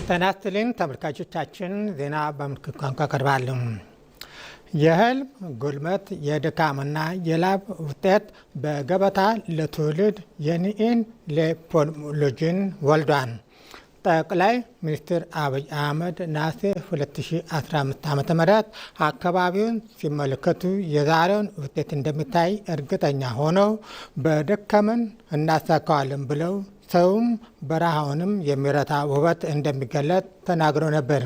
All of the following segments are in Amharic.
ጤና ይስጥልኝ ተመልካቾቻችን፣ ዜና በምልክት ቋንቋ ቀርባሉ። የህልም ጉልመት የድካምና የላብ ውጤት በገበታ ለትውልድ የኒኢን ሌፖልሙሎጅን ወልዷል። ጠቅላይ ሚኒስትር አብይ አህመድ ነሐሴ 2015 ዓ.ም አካባቢውን ሲመለከቱ የዛሬውን ውጤት እንደሚታይ እርግጠኛ ሆነው በደከመን እናሳካዋለን ብለው ሰውም በረሃውንም የሚረታ ውበት እንደሚገለጥ ተናግሮ ነበር።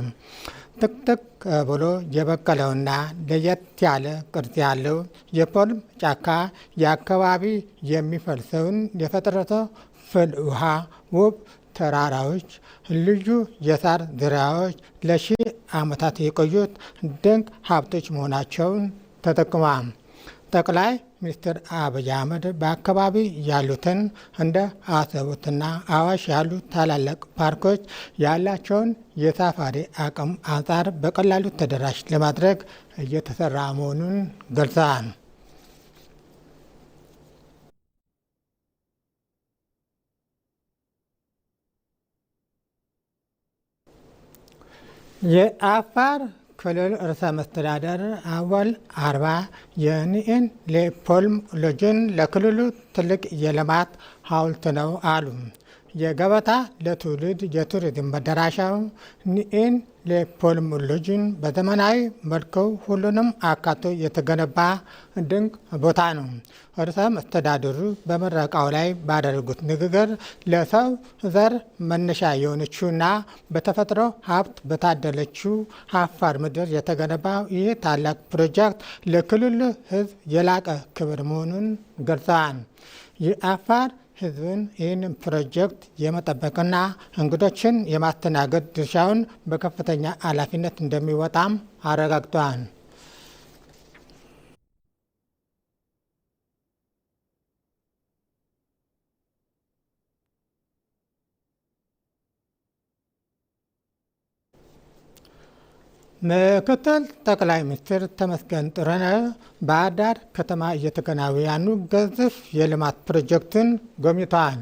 ጥቅጥቅ ብሎ የበቀለውና ለየት ያለ ቅርጽ ያለው የፖልም ጫካ የአካባቢ የሚፈልሰውን የፈጥረተ ፍል ውሃ፣ ውብ ተራራዎች፣ ልዩ የሳር ዝርያዎች ለሺህ ዓመታት የቆዩት ድንቅ ሀብቶች መሆናቸውን ተጠቅሟል። ጠቅላይ ሚኒስትር አብይ አህመድ በአካባቢ ያሉትን እንደ አሰቦትና አዋሽ ያሉ ታላላቅ ፓርኮች ያላቸውን የሳፋሪ አቅም አንጻር በቀላሉ ተደራሽ ለማድረግ እየተሰራ መሆኑን ገልጸዋል። የአፋር ክልል ርዕሰ መስተዳደር አወል አርባ የኒኢን ሌፖልሙሎጅን ለክልሉ ትልቅ የልማት ሐውልት ነው አሉ። የገበታ ለትውልድ የቱሪዝም መዳረሻው ኒኢን ሌፖልሙሎጅን በዘመናዊ መልኩ ሁሉንም አካቶ የተገነባ ድንቅ ቦታ ነው። ርዕሰ መስተዳድሩ በምረቃው ላይ ባደረጉት ንግግር ለሰው ዘር መነሻ የሆነችውና በተፈጥሮ ሀብት በታደለችው አፋር ምድር የተገነባው ይህ ታላቅ ፕሮጀክት ለክልሉ ሕዝብ የላቀ ክብር መሆኑን ገልጸዋል። የአፋር ሕዝብን ይህንን ፕሮጀክት የመጠበቅና እንግዶችን የማስተናገድ ድርሻውን በከፍተኛ ኃላፊነት እንደሚወጣም አረጋግጠዋል። ምክትል ጠቅላይ ሚኒስትር ተመስገን ጥሩነህ ባህር ዳር ከተማ እየተከናወኑ ያሉ ግዙፍ የልማት ፕሮጀክትን ጎብኝተዋል።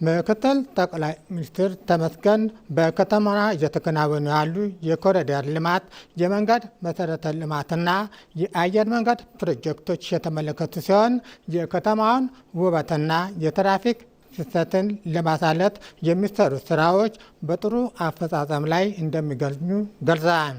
ምክትል ጠቅላይ ሚኒስትር ተመስገን በከተማዋ እየተከናወኑ ያሉ የኮሪደር ልማት፣ የመንገድ መሰረተ ልማትና የአየር መንገድ ፕሮጀክቶች የተመለከቱ ሲሆን የከተማውን ውበትና የትራፊክ ፍሰትን ለማሳለጥ የሚሰሩ ስራዎች በጥሩ አፈጻጸም ላይ እንደሚገኙ ገልጸዋል።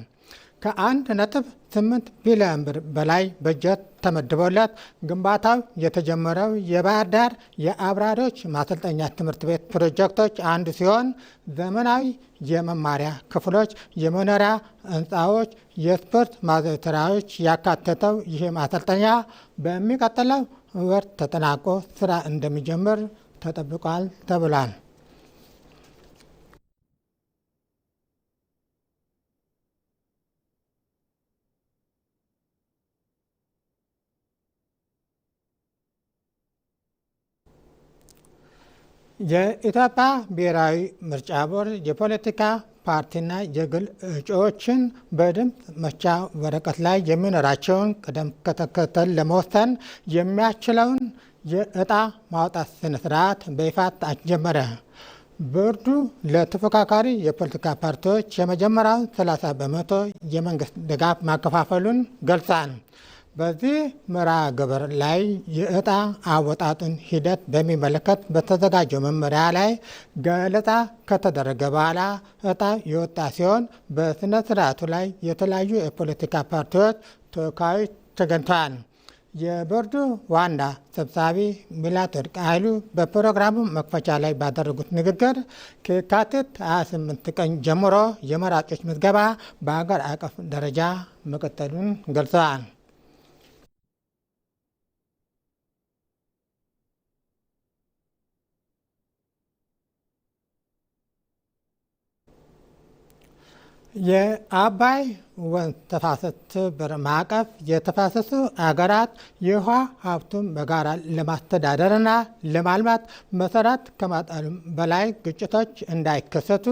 ከ1.8 ቢሊዮን ብር በላይ በጀት ተመድቦለት ግንባታው የተጀመረው የባህር ዳር የአብራሪዎች ማሰልጠኛ ትምህርት ቤት ፕሮጀክቶች አንዱ ሲሆን ዘመናዊ የመማሪያ ክፍሎች፣ የመኖሪያ ህንፃዎች፣ የስፖርት ማዘውተሪያዎች ያካተተው ይህ ማሰልጠኛ በሚቀጥለው ወር ተጠናቆ ስራ እንደሚጀምር ተጠብቋል ተብሏል። የኢትዮጵያ ብሔራዊ ምርጫ ቦርድ የፖለቲካ ፓርቲና የግል እጩዎችን በድምፅ መስጫ ወረቀት ላይ የሚኖራቸውን ቅደም ተከተል ለመወሰን የሚያስችለውን የእጣ ማውጣት ስነስርዓት በይፋ አስጀመረ። ቦርዱ ለተፎካካሪ የፖለቲካ ፓርቲዎች የመጀመሪያውን 30 በመቶ የመንግስት ድጋፍ ማከፋፈሉን ገልጿል። በዚህ መርሃ ግብር ላይ የእጣ አወጣጡን ሂደት በሚመለከት በተዘጋጀው መመሪያ ላይ ገለጻ ከተደረገ በኋላ እጣ የወጣ ሲሆን በስነ ስርዓቱ ላይ የተለያዩ የፖለቲካ ፓርቲዎች ተወካዮች ተገኝተዋል። የቦርዱ ዋና ሰብሳቢ ሚላትወርቅ ኃይሉ በፕሮግራሙ መክፈቻ ላይ ባደረጉት ንግግር ከየካቲት 28 ቀን ጀምሮ የመራጮች ምዝገባ በሀገር አቀፍ ደረጃ መቀጠሉን ገልጸዋል። የአባይ ወንዝ ተፋሰስ ትብብር ማዕቀፍ የተፋሰሱ አገራት የውሃ ሀብቱን በጋራ ለማስተዳደርና ለማልማት መሰረት ከማጣሉም በላይ ግጭቶች እንዳይከሰቱ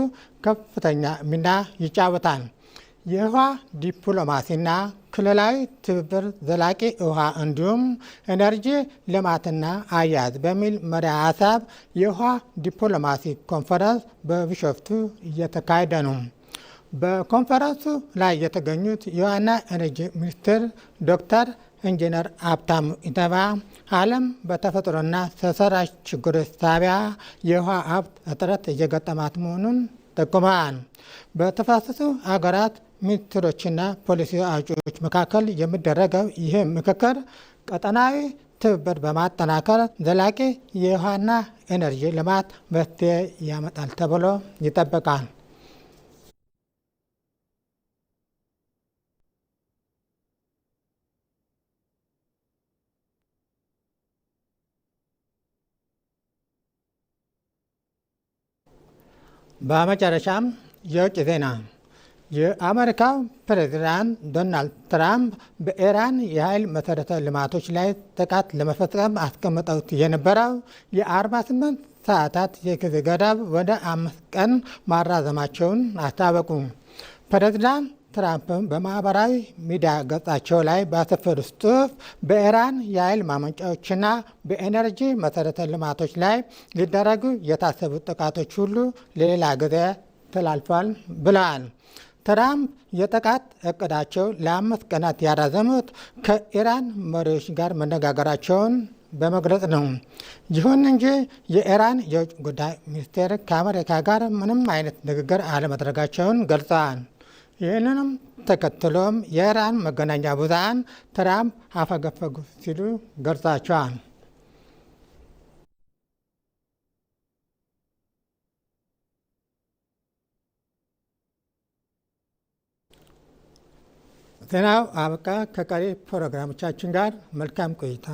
ከፍተኛ ሚና ይጫወታል። የውሃ ዲፕሎማሲና ክልላዊ ትብብር፣ ዘላቂ ውሃ እንዲሁም ኤነርጂ ልማትና አያያዝ በሚል መሪ ሀሳብ የውሃ ዲፕሎማሲ ኮንፈረንስ በቢሾፍቱ እየተካሄደ ነው። በኮንፈረንሱ ላይ የተገኙት የውሃና ኤነርጂ ሚኒስትር ዶክተር ኢንጂነር ሀብታሙ ኢተፋ ዓለም በተፈጥሮና ሰው ሰራሽ ችግሮች ሳቢያ የውሃ ሀብት እጥረት እየገጠማት መሆኑን ጠቁመዋል። በተፋሰሱ ሀገራት ሚኒስትሮችና ፖሊሲ አውጪዎች መካከል የሚደረገው ይህ ምክክር ቀጠናዊ ትብብር በማጠናከር ዘላቂ የውሃና ኤነርጂ ልማት መፍትሄ ያመጣል ተብሎ ይጠበቃል። በመጨረሻም የውጭ ዜና። የአሜሪካው ፕሬዚዳንት ዶናልድ ትራምፕ በኢራን የኃይል መሠረተ ልማቶች ላይ ጥቃት ለመፈጸም አስቀምጠውት የነበረው የ48 ሰዓታት የጊዜ ገደብ ወደ 5 ቀን ማራዘማቸውን አስታወቁ። ፕሬዚዳንት ትራምፕ በማህበራዊ ሚዲያ ገጻቸው ላይ ባሰፈሩት ጽሑፍ በኢራን የኃይል ማመንጫዎችና በኤነርጂ መሠረተ ልማቶች ላይ ሊደረጉ የታሰቡ ጥቃቶች ሁሉ ለሌላ ጊዜ ተላልፏል ብለዋል። ትራምፕ የጥቃት እቅዳቸው ለ5 ቀናት ያራዘሙት ከኢራን መሪዎች ጋር መነጋገራቸውን በመግለጽ ነው። ይሁን እንጂ የኢራን የውጭ ጉዳይ ሚኒስቴር ከአሜሪካ ጋር ምንም አይነት ንግግር አለማድረጋቸውን ገልጸዋል። ይህንንም ተከትሎም የኢራን መገናኛ ብዙኃን ትራምፕ አፈገፈጉ ሲሉ ገልጻቸዋል። ዜናው አበቃ። ከቀሪ ፕሮግራሞቻችን ጋር መልካም ቆይታ